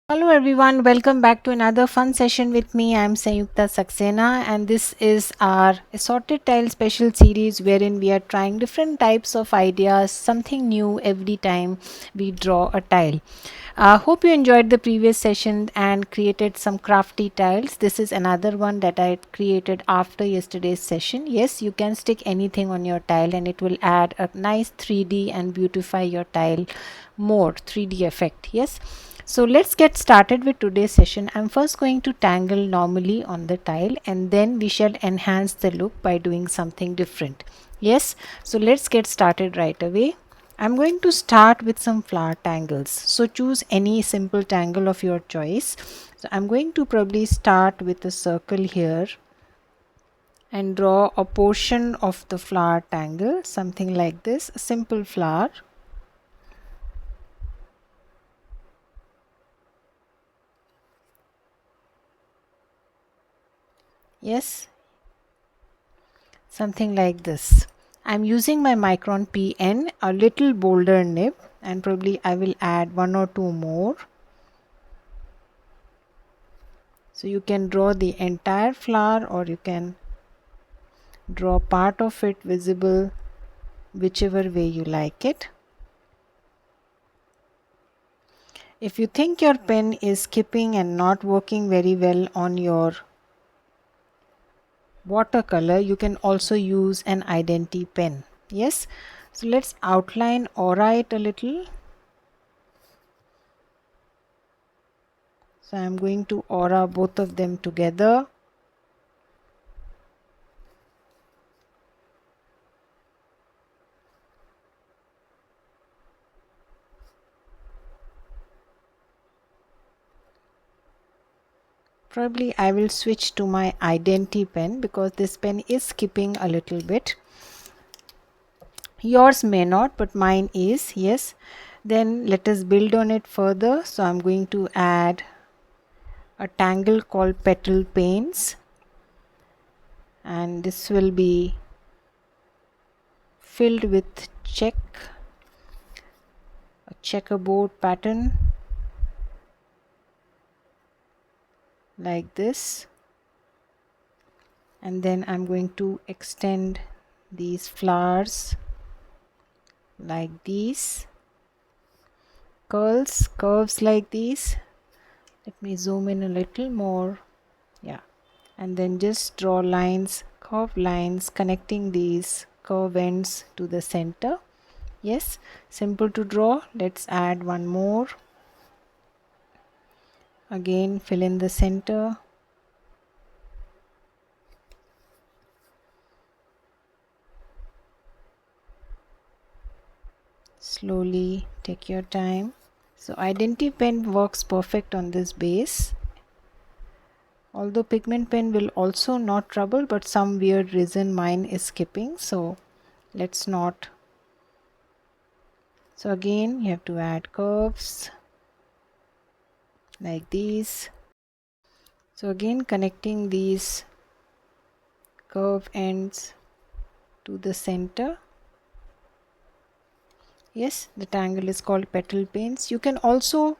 Hello everyone, welcome back to another fun session with me. I am Sayukta Saxena and this is our Assorted Tiles special series wherein we are trying different types of ideas, something new every time we draw a tile. Hope you enjoyed the previous session and created some crafty tiles. This is another one that I created after yesterday's session. Yes, you can stick anything on your tile and it will add a nice 3D and beautify your tile more 3D effect. Yes. So let's get started with today's session. I'm first going to tangle normally on the tile and then we shall enhance the look by doing something different. Yes, so let's get started right away. I'm going to start with some flower tangles. So choose any simple tangle of your choice. So I'm going to probably start with a circle here and draw a portion of the flower tangle, something like this, a simple flower. Yes, something like this. I'm using my Micron pen, a little bolder nib, and probably I will add one or two more. So you can draw the entire flower or you can draw part of it visible, whichever way you like it. If you think your pen is skipping and not working very well on your watercolor, you can also use an identity pen. Yes, so let's outline aura it a little. So I'm going to aura both of them together. Probably I will switch to my identity pen because this pen is skipping a little bit. Yours may not, but mine is. Yes, then let us build on it further. So I'm going to add a tangle called petal paints, and this will be filled with a checkerboard pattern like this, and then I'm going to extend these flowers like these, curves like these. Let me zoom in a little more. Yeah, and then just draw lines, curved lines connecting these curve ends to the center. Yes, simple to draw. Let's add one more. Again, fill in the center. Slowly take your time. So identity pen works perfect on this base. Although pigment pen will also not trouble, but some weird reason mine is skipping, so let's not. So again you have to add curves like these. So again connecting these curve ends to the center. Yes, the tangle is called petal paints. You can also,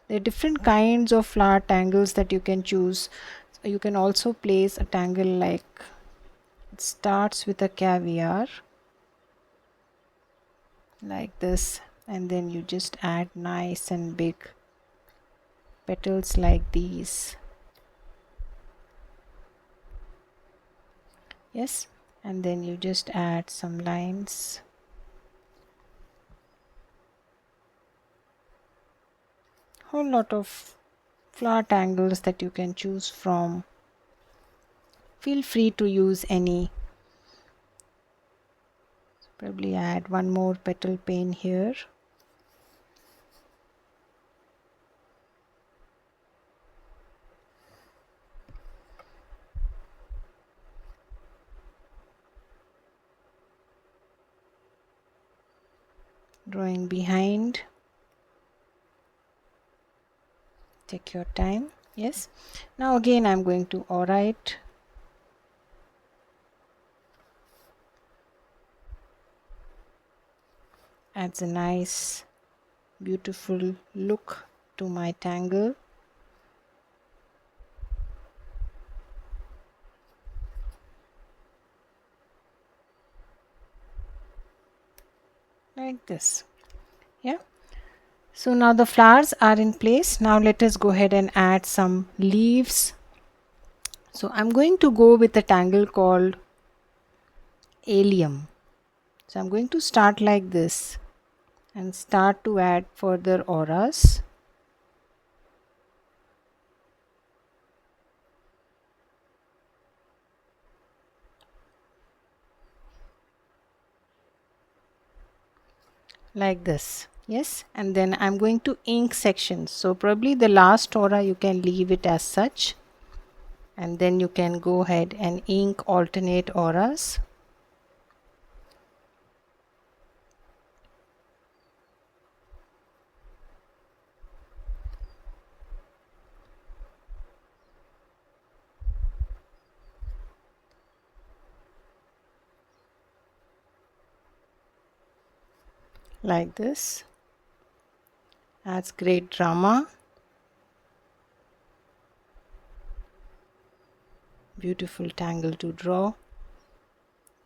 there are different kinds of flower tangles that you can choose. So you can also place a tangle like it starts with a caviar like this, and then you just add nice and big petals like these. Yes, and then you just add some lines. Whole lot of flower tangles that you can choose from. Feel free to use any. Probably add one more petal paint here. Drawing behind. Take your time. Yes, now again I'm going to aura it. Adds a nice beautiful look to my tangle. Like this. Yeah. So now the flowers are in place. Now let us go ahead and add some leaves. So I'm going to go with a tangle called ALLIUM. So I'm going to start like this and start to add further auras. Like this. Yes, and then I'm going to ink sections. So probably the last aura you can leave it as such, and then you can go ahead and ink alternate auras. Like this. Adds great drama. Beautiful tangle to draw.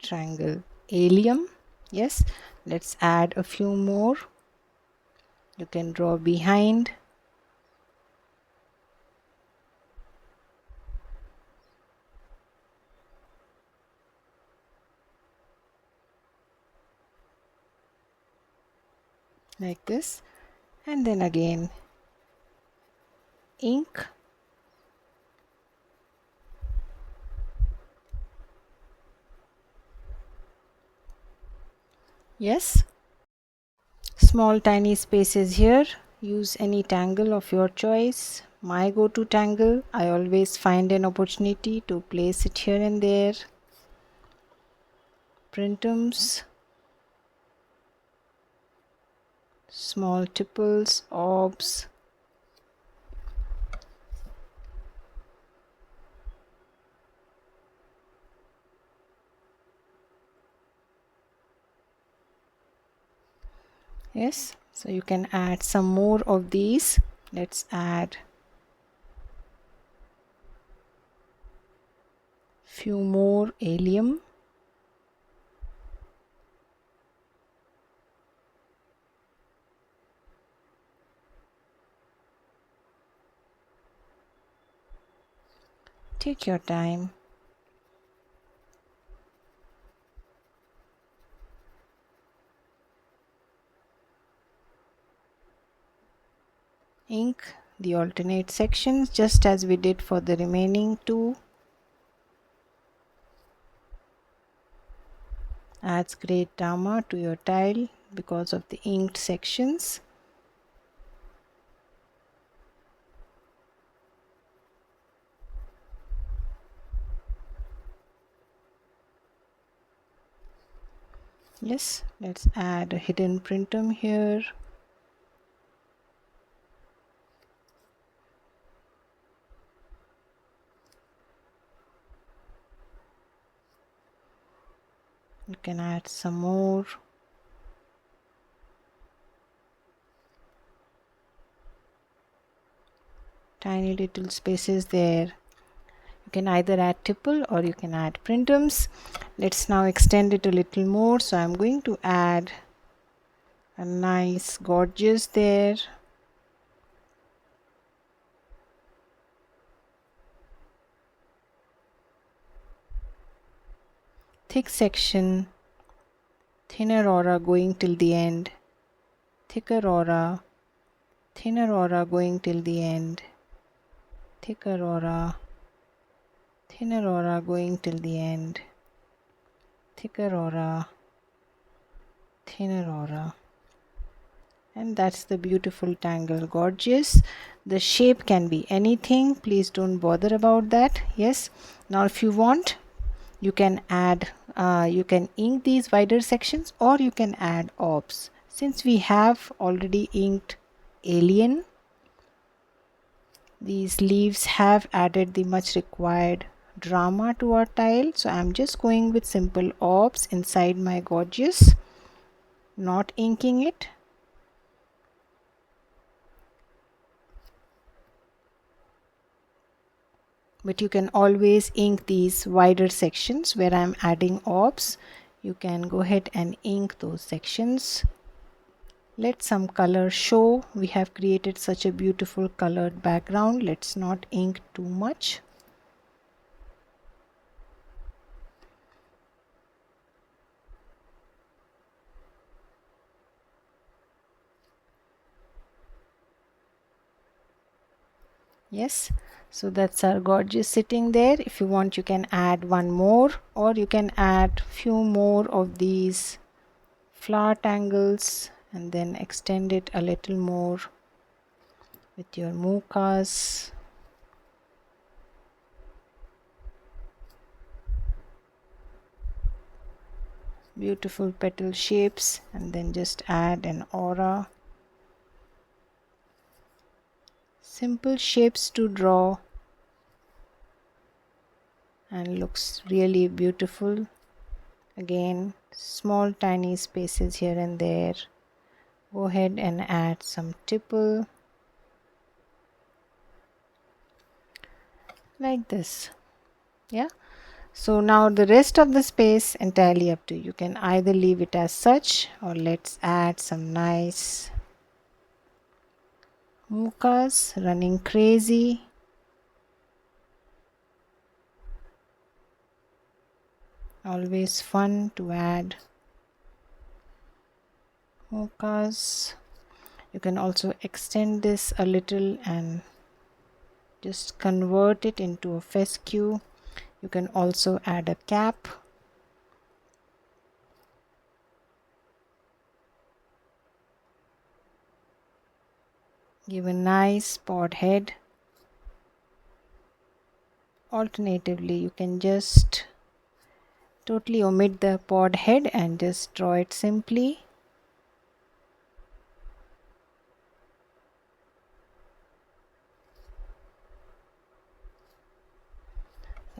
Triangle ALLIUM. Yes, let's add a few more. You can draw behind. Like this, and then again ink. Yes, small tiny spaces here. Use any tangle of your choice. My go-to tangle, I always find an opportunity to place it here and there. PRINTEMPS, small tipples, orbs. Yes, so you can add some more of these. Let's add few more ALLIUM. Take your time. Ink the alternate sections just as we did for the remaining two. Adds great drama to your tile because of the inked sections. Yes, let's add a hidden printum here. You can add some more. Tiny little spaces there. You can either add tipple or you can add printums. Let's now extend it a little more. So I'm going to add a nice gorgeous there. Thick section, thinner aura going till the end, thicker aura, thinner aura going till the end, thicker aura, thinner aura going till the end, thicker aura, thinner aura. And that's the beautiful tangle. Gorgeous. The shape can be anything, please don't bother about that. Yes, now if you want, you can add you can ink these wider sections or you can add orbs. Since we have already inked alien, these leaves have added the much required drama to our tile, so I'm just going with simple orbs inside my gorgeous, not inking it. but you can always ink these wider sections where I'm adding orbs. You can go ahead and ink those sections. Let some color show. We have created such a beautiful colored background. Let's not ink too much. Yes, so that's our gorgeous sitting there. If you want, you can add one more, or you can add few more of these flower tangles and then extend it a little more with your MOOKAs. Beautiful petal shapes, and then just add an aura. Simple shapes to draw and looks really beautiful. Again, small tiny spaces here and there. Go ahead and add some tipple like this. Yeah, so now the rest of the space entirely up to you. You can either leave it as such, or let's add some nice MOOKAs running crazy. Always fun to add MOOKAs. You can also extend this a little and just convert it into a fescue. You can also add a cap. Give a nice pod head. Alternatively, you can just totally omit the pod head and just draw it simply.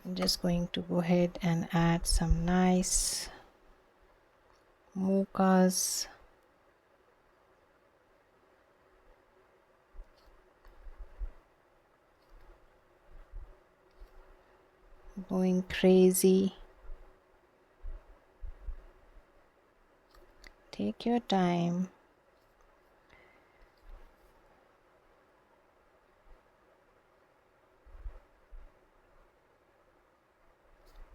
I'm just going to go ahead and add some nice MOOKAs. Going crazy. Take your time.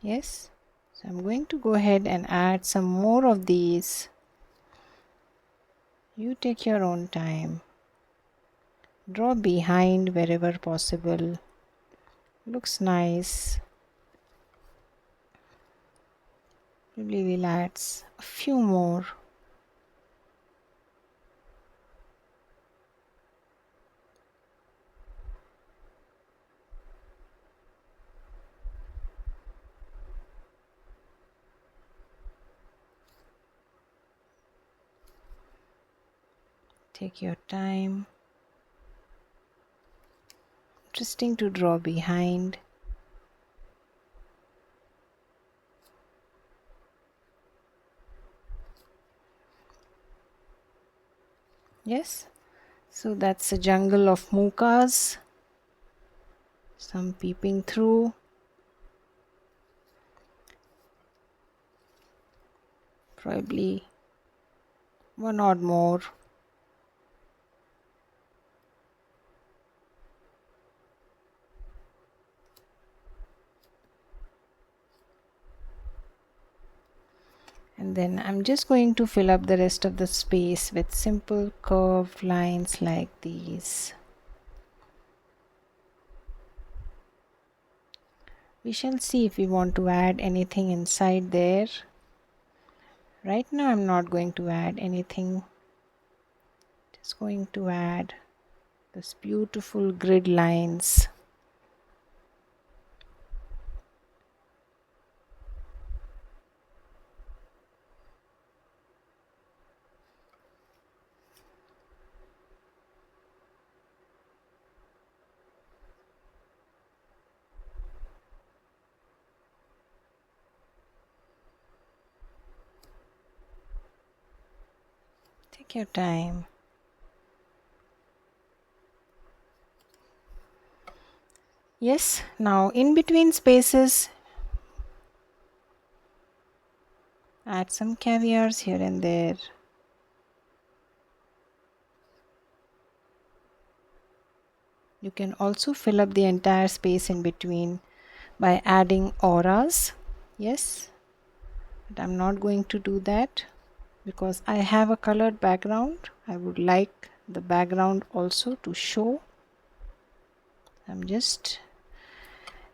Yes, so I'm going to go ahead and add some more of these. You take your own time. Draw behind wherever possible. Looks nice. Probably we'll add a few more. Take your time. Interesting to draw behind. Yes, so that's a jungle of MOOKAs. Some peeping through. Probably one or more. And then I'm just going to fill up the rest of the space with simple curved lines like these. We shall see if we want to add anything inside there. Right now I'm not going to add anything. Just going to add this beautiful grid lines. Take your time. Yes, now in between spaces, add some caviars here and there. You can also fill up the entire space in between by adding auras. Yes, but I'm not going to do that because I have a colored background. I would like the background also to show. I'm just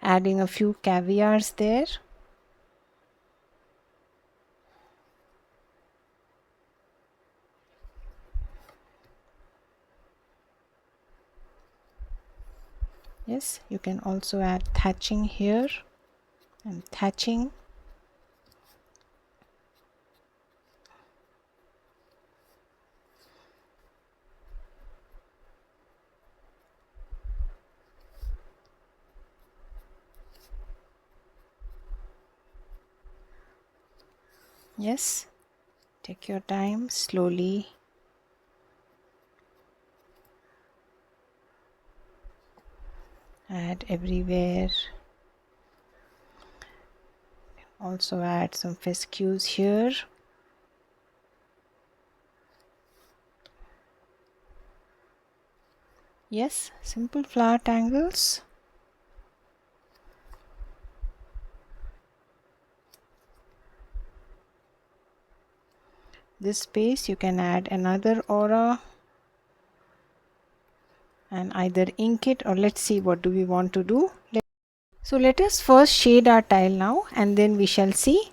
adding a few caviars there. Yes, you can also add thatching here and thatching. Yes, take your time, slowly. Add everywhere. Also add some fescues here. Yes, simple flower tangles. This space you can add another aura and either ink it, or let's see what do we want to do. So let us first shade our tile now, and then we shall see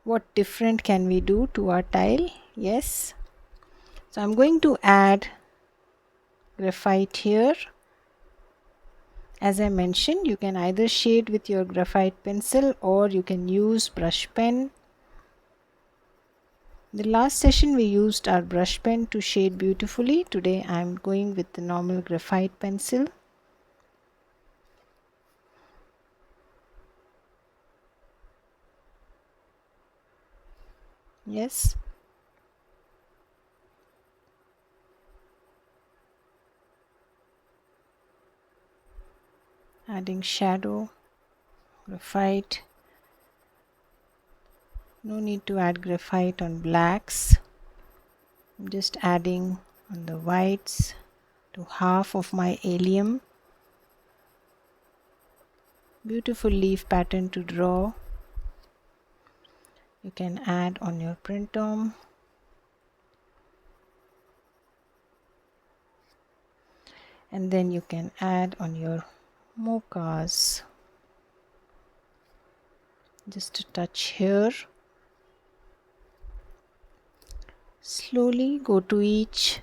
what different can we do to our tile. Yes, so I'm going to add graphite here. As I mentioned, you can either shade with your graphite pencil or you can use brush pen. The last session we used our brush pen to shade beautifully. Today I am going with the normal graphite pencil. Yes. Adding shadow, graphite. No need to add graphite on blacks. I'm just adding on the whites to half of my allium. Beautiful leaf pattern to draw. You can add on your printemps. And then you can add on your MOOKAs. Just a touch here. Slowly go to each.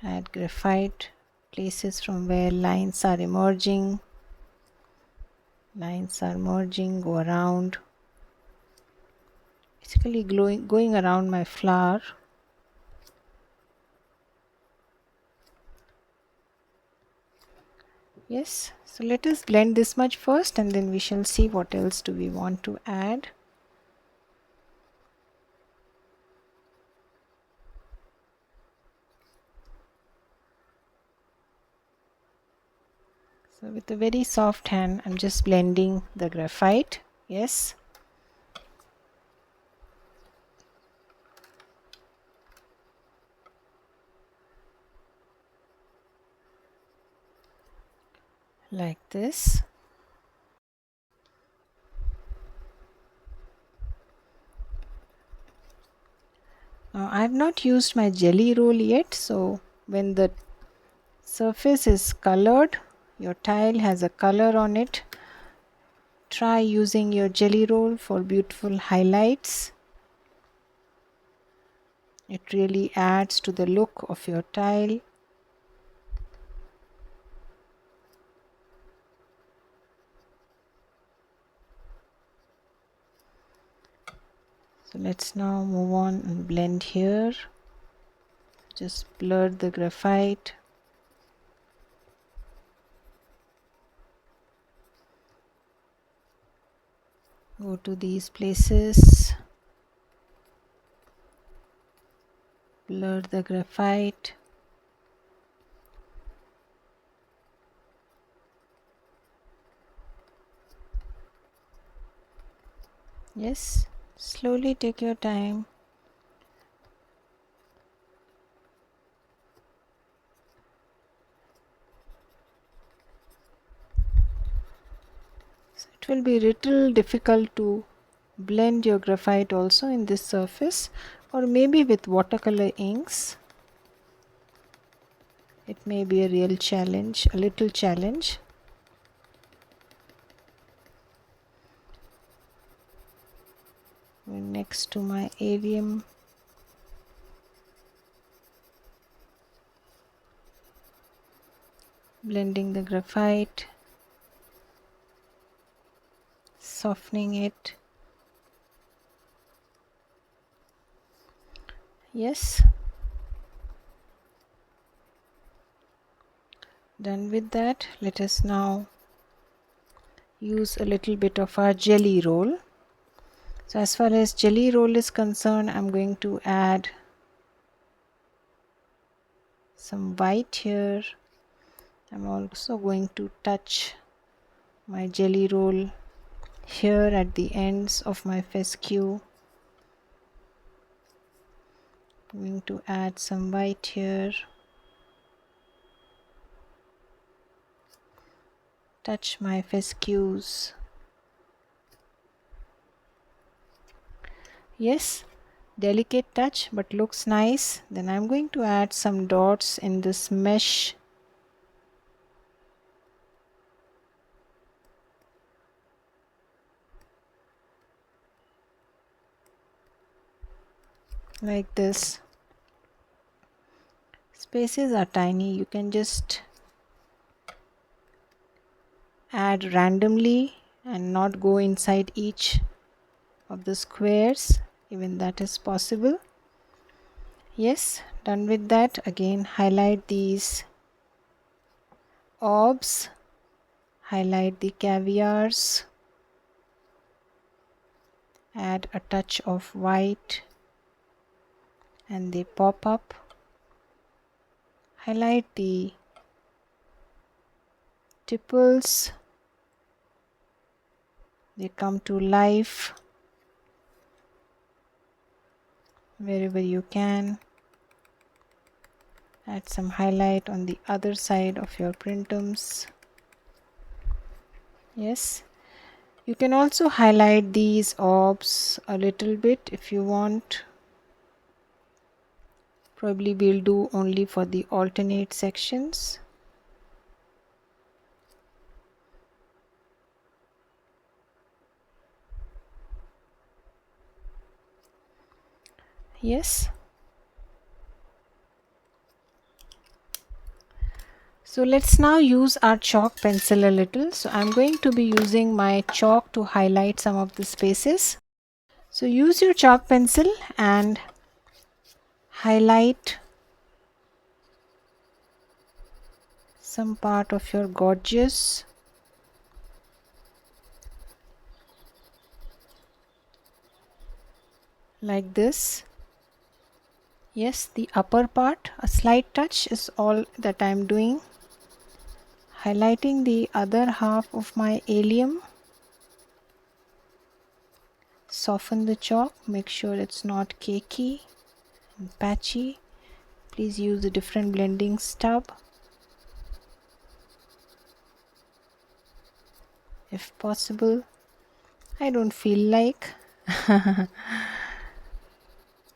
Add graphite places from where lines are emerging. Lines are merging, go around. Basically going around my flower. Yes, so let us blend this much first and then we shall see what else do we want to add. So with a very soft hand I'm just blending the graphite. Yes. Like this. Now I have not used my GellyRoll yet, so when the surface is colored, your tile has a color on it, try using your GellyRoll for beautiful highlights. It really adds to the look of your tile. So let's now move on and blend here. Just blur the graphite. Go to these places, blur the graphite. Yes, slowly take your time. So it will be little difficult to blend your graphite also in this surface, or maybe with watercolor inks. It may be a real challenge, a little challenge. Next to my ALLIUM, blending the graphite, softening it. Yes, done with that. Let us now use a little bit of our GellyRoll. So as far as GellyRoll is concerned, I'm going to add some white here. I'm also going to touch my GellyRoll here at the ends of my fescue. I'm going to add some white here. Touch my fescues. Yes, delicate touch but looks nice. Then I'm going to add some dots in this mesh. Like this. Spaces are tiny. You can just add randomly and not go inside each of the squares. Even that is possible. Yes, done with that. Again, highlight these orbs, highlight the caviars, add a touch of white and they pop up. Highlight the tipples, they come to life wherever you can. Add some highlight on the other side of your PRINTEMPS. Yes, you can also highlight these orbs a little bit if you want. Probably we'll do only for the alternate sections. Yes. So let's now use our chalk pencil a little. So I'm going to be using my chalk to highlight some of the spaces. So use your chalk pencil and highlight some part of your gorgeous. Like this. Yes, the upper part, a slight touch is all that I'm doing. Highlighting the other half of my ALLIUM. Soften the chalk, make sure it's not cakey and patchy. Please use a different blending stub if possible. I don't feel like.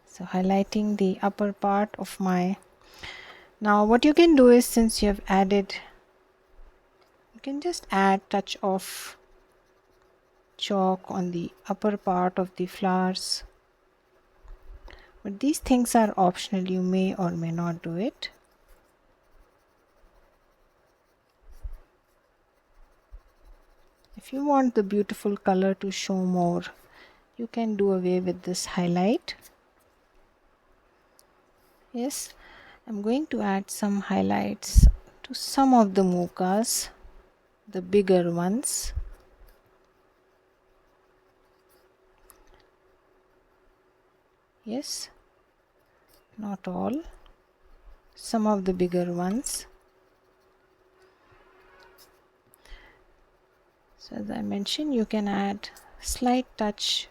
So highlighting the upper part of my. Now what you can do is, since you have added, you can just add touch of chalk on the upper part of the flowers. But these things are optional, you may or may not do it. If you want the beautiful color to show more, you can do away with this highlight. Yes, I'm going to add some highlights to some of the MOOKAs, the bigger ones. Yes, not all, some of the bigger ones. So as I mentioned, you can add slight touch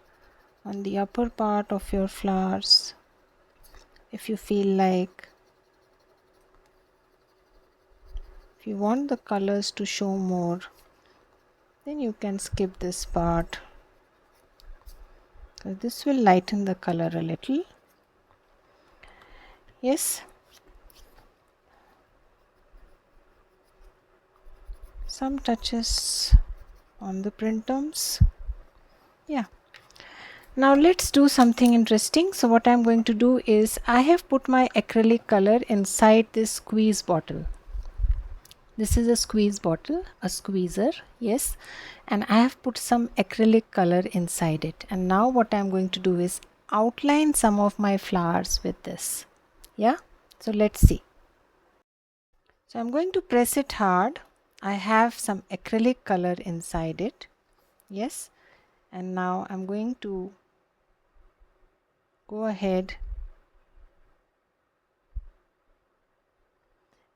on the upper part of your flowers if you feel like. If you want the colors to show more, then you can skip this part. So this will lighten the color a little. Yes. Some touches on the printums. Yeah. Now let's do something interesting. So what I'm going to do is I have put my acrylic color inside this squeeze bottle. This is a squeeze bottle, a squeezer, yes, and I have put some acrylic color inside it. And now what I'm going to do is outline some of my flowers with this. Yeah, so let's see. So I'm going to press it hard. I have some acrylic color inside it, yes, and now I'm going to go ahead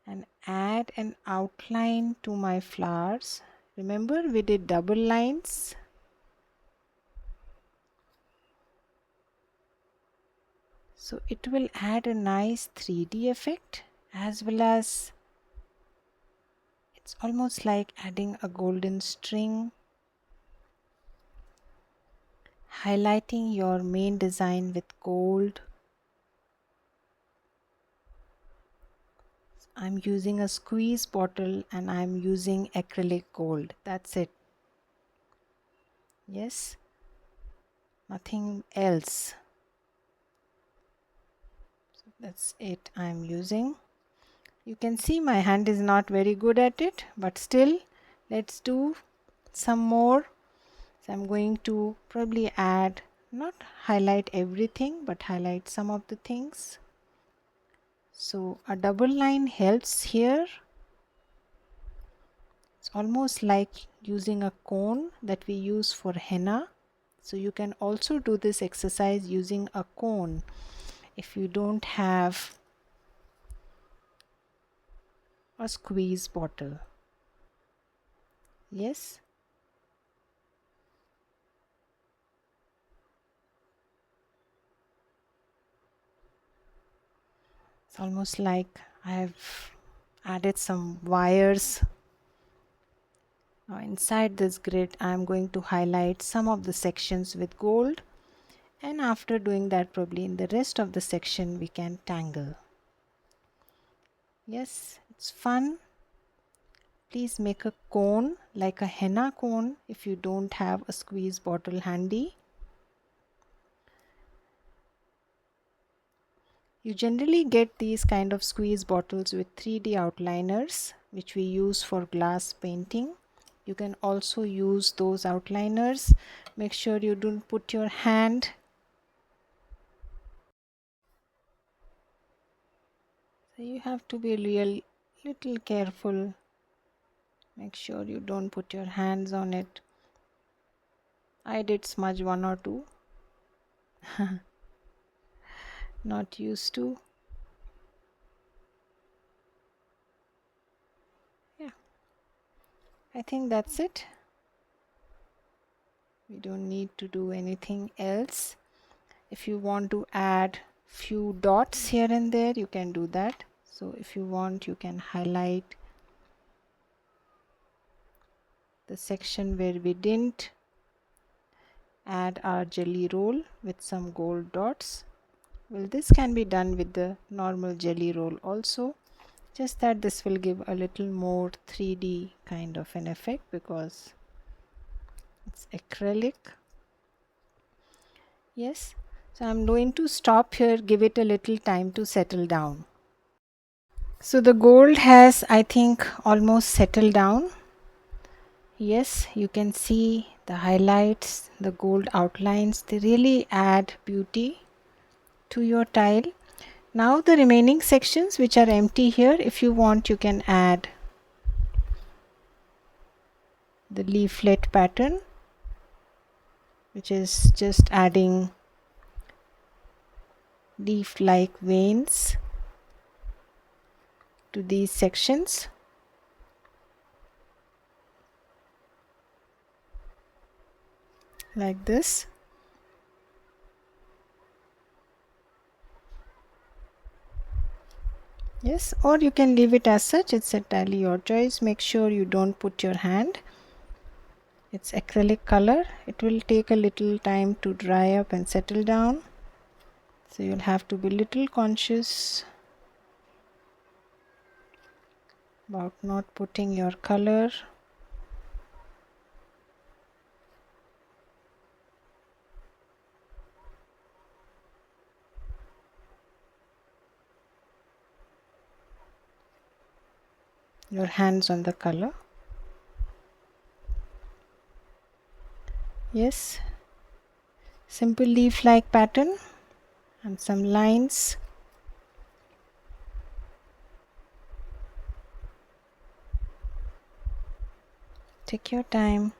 and add an outline to my flowers. Remember, we did double lines. So it will add a nice 3D effect, as well as it's almost like adding a golden string, highlighting your main design with gold. I'm using a squeeze bottle and I'm using acrylic gold. That's it. Yes, nothing else. So that's it I'm using. You can see my hand is not very good at it, but still let's do some more. So I'm going to probably add, not highlight everything, but highlight some of the things. So a double line helps here. It's almost like using a cone that we use for henna. So you can also do this exercise using a cone if you don't have a squeeze bottle. Yes. It's almost like I've added some wires. Now inside this grid I am going to highlight some of the sections with gold, and after doing that probably in the rest of the section we can tangle. Yes, it's fun. Please make a cone like a henna cone if you don't have a squeeze bottle handy. You generally get these kind of squeeze bottles with 3D outliners which we use for glass painting. You can also use those outliners. Make sure you don't put your hand. So you have to be little careful. Make sure you don't put your hands on it. I did smudge one or two. Not used to. Yeah, I think that's it. We don't need to do anything else. If you want to add few dots here and there, you can do that. So if you want, you can highlight the section where we didn't add our jelly roll with some gold dots. Well, this can be done with the normal jelly roll also, just that this will give a little more 3D kind of an effect because it's acrylic. Yes, so I'm going to stop here, give it a little time to settle down. So the gold has, I think, almost settled down. Yes, you can see the highlights, the gold outlines, they really add beauty to your tile. Now the remaining sections which are empty here, if you want, you can add the leaflet pattern, which is just adding leaf like veins to these sections. Like this. Yes, or you can leave it as such, it's entirely your choice. Make sure you don't put your hand. It's acrylic color. It will take a little time to dry up and settle down. So you'll have to be little conscious about not putting your color. Your hands on the color. Yes, simple leaf like pattern and some lines. Take your time.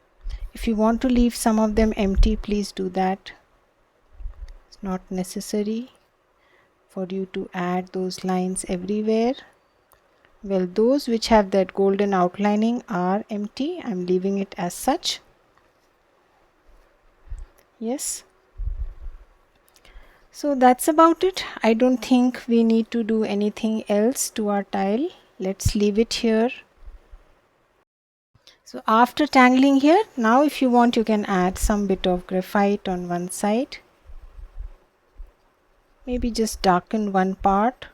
If you want to leave some of them empty, please do that. It's not necessary for you to add those lines everywhere. Well, those which have that golden outlining are empty. I'm leaving it as such. Yes. So that's about it. I don't think we need to do anything else to our tile. Let's leave it here. So after tangling here, now if you want, you can add some bit of graphite on one side. Maybe just darken one part.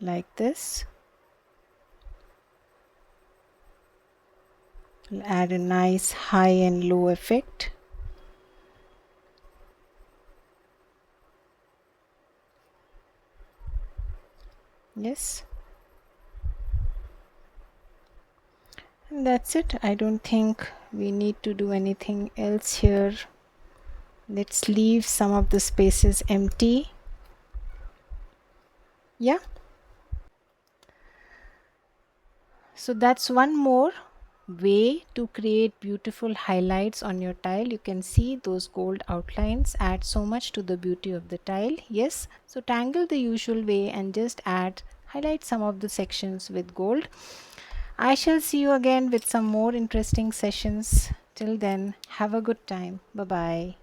Like this. We'll add a nice high and low effect. Yes. And that's it. I don't think we need to do anything else here. Let's leave some of the spaces empty. Yeah. So that's one more way to create beautiful highlights on your tile. You can see those gold outlines add so much to the beauty of the tile. Yes, so tangle the usual way and just highlight some of the sections with gold. I shall see you again with some more interesting sessions. Till then, have a good time. Bye bye.